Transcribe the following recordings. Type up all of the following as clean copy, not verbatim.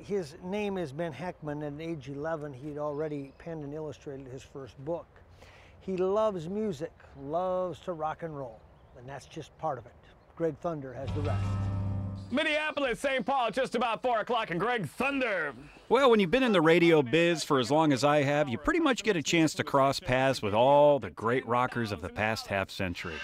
his name is Ben Heckmann, and at age 11, he'd already penned and illustrated his first book. He loves music, loves to rock and roll, and that's just part of it. Greg Thunder has the rest. Minneapolis, St. Paul, just about 4 o'clock, and Greg Thunder. Well, when you've been in the radio biz for as long as I have, you pretty much get a chance to cross paths with all the great rockers of the past half-century.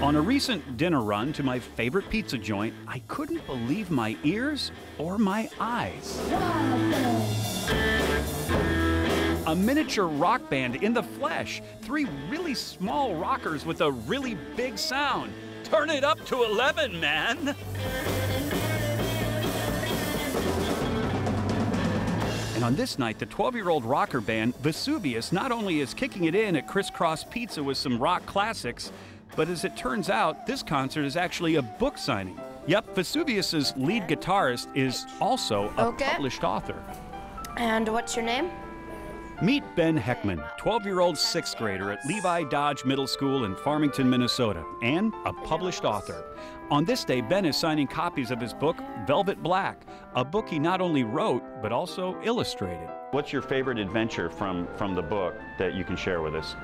On a recent dinner run to my favorite pizza joint, I couldn't believe my ears or my eyes. A miniature rock band in the flesh. 3 really small rockers with a really big sound. Turn it up to 11, man! And on this night, the 12-year-old rocker band, Vesuvius, not only is kicking it in at Crisscross Pizza with some rock classics, but as it turns out, this concert is actually a book signing. Yep, Vesuvius's lead guitarist is also a published author. And what's your name? Meet Ben Heckmann, 12-year-old 6th grader at Levi Dodge Middle School in Farmington, Minnesota, and a published author. On this day, Ben is signing copies of his book, Velvet Black, a book he not only wrote, but also illustrated. What's your favorite adventure from the book that you can share with us?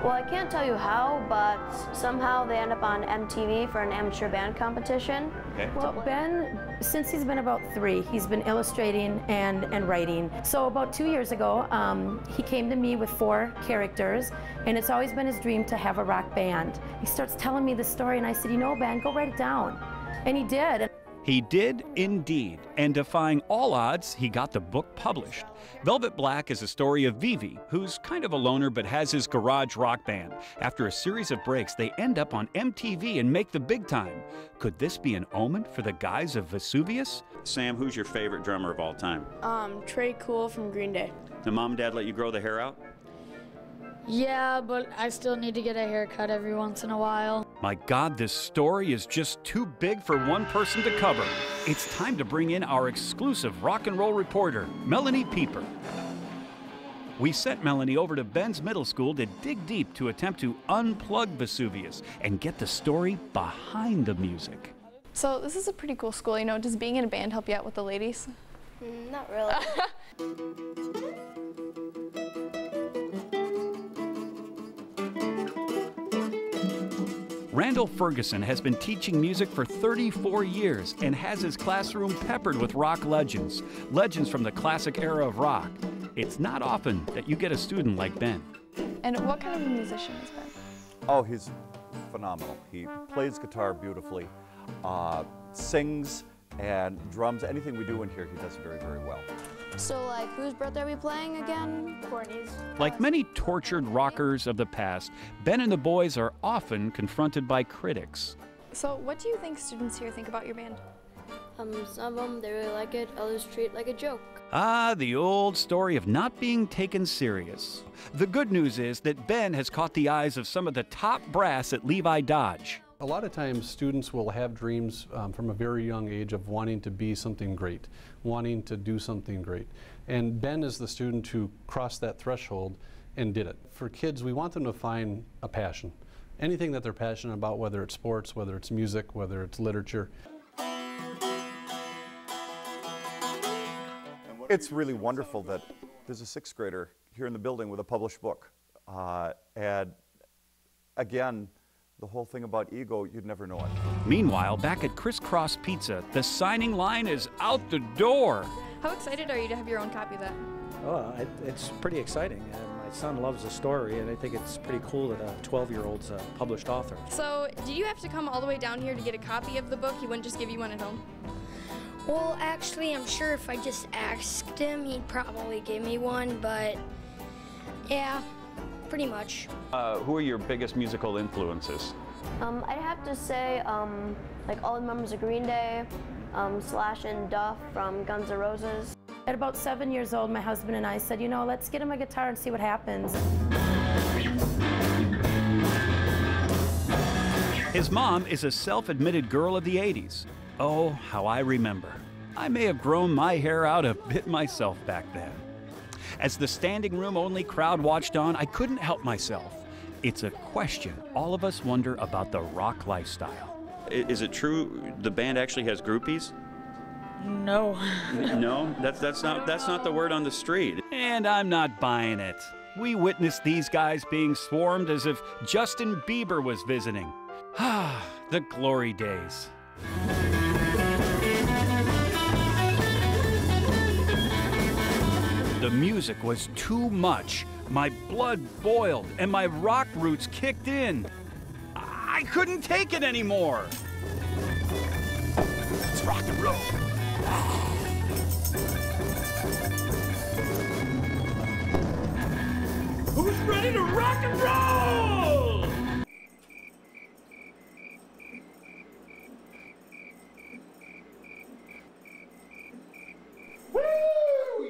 Well, I can't tell you how, but somehow they end up on MTV for an amateur band competition. Okay. Well, Ben, since he's been about 3, he's been illustrating and writing. So about 2 years ago, he came to me with 4 characters, and it's always been his dream to have a rock band. He starts telling me the story, and I said, you know, Ben, go write it down. And he did. He did indeed, and defying all odds, he got the book published. Velvet Black is a story of Vivi, who's kind of a loner but has his garage rock band. After a series of breaks, they end up on MTV and make the big time. Could this be an omen for the guys of Vesuvius? Sam, who's your favorite drummer of all time? Trey Cool from Green Day. Did Mom and Dad let you grow the hair out? Yeah, but I still need to get a haircut every once in a while. My God, this story is just too big for one person to cover. It's time to bring in our exclusive rock and roll reporter, Melanie Pieper. We sent Melanie over to Ben's Middle School to dig deep to attempt to unplug Vesuvius and get the story behind the music. So this is a pretty cool school, you know. Does being in a band help you out with the ladies? Not really. Randall Ferguson has been teaching music for 34 years and has his classroom peppered with rock legends, legends from the classic era of rock. It's not often that you get a student like Ben. And what kind of a musician is Ben? Oh, he's phenomenal. He plays guitar beautifully, sings and drums. Anything we do in here, he does very, very well. So, like, whose birthday are we playing again? Courtney's. Like many tortured rockers of the past, Ben and the boys are often confronted by critics. So what do you think students here think about your band? Some of them, they really like it, others treat it like a joke. Ah, the old story of not being taken serious. The good news is that Ben has caught the eyes of some of the top brass at Levi Dodge. A lot of times students will have dreams from a very young age of wanting to be something great, wanting to do something great. And Ben is the student who crossed that threshold and did it. For kids, we want them to find a passion. Anything that they're passionate about, whether it's sports, whether it's music, whether it's literature. It's really wonderful that there's a 6th grader here in the building with a published book. And again, the whole thing about ego, you'd never know it. Meanwhile, back at Crisscross Pizza, the signing line is out the door. How excited are you to have your own copy of that? Oh, it's pretty exciting. My son loves the story, and I think it's pretty cool that a 12-year-old's a published author. So, did you have to come all the way down here to get a copy of the book? He wouldn't just give you one at home? Well, actually, I'm sure if I just asked him, he'd probably give me one, but yeah, pretty much. Who are your biggest musical influences? I'd have to say, like all the members of Green Day, Slash and Duff from Guns N' Roses. At about 7 years old, my husband and I said, you know, let's get him a guitar and see what happens. His mom is a self-admitted girl of the 80s. Oh, how I remember. I may have grown my hair out a bit myself back then. As the standing room only crowd watched on, I couldn't help myself. It's a question all of us wonder about the rock lifestyle. Is it true the band actually has groupies? No. No, that's not the word on the street. And I'm not buying it. We witnessed these guys being swarmed as if Justin Bieber was visiting. Ah, the glory days. The music was too much. My blood boiled and my rock roots kicked in. I couldn't take it anymore. Let's rock and roll. Who's ready to rock and roll? Woo!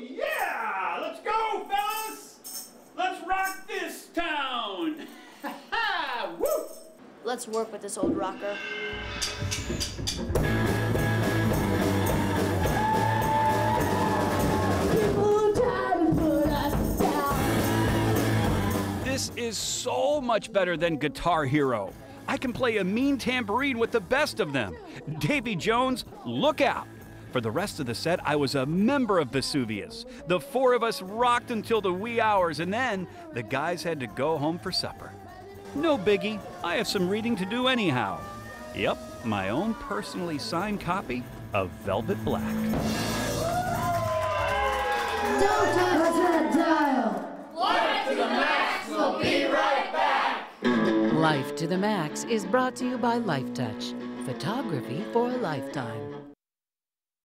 Yeah! Let's go, fellas! Let's rock this town! Woo! Let's work with this old rocker. This is so much better than Guitar Hero. I can play a mean tambourine with the best of them. Davy Jones, look out. For the rest of the set, I was a member of Vesuvius. The four of us rocked until the wee hours, and then the guys had to go home for supper. No biggie, I have some reading to do anyhow. Yep, my own personally signed copy of Velvet Black. Don't touch that dial! Life to the Max will be right back! Life to the Max is brought to you by Life Touch. Photography for a lifetime.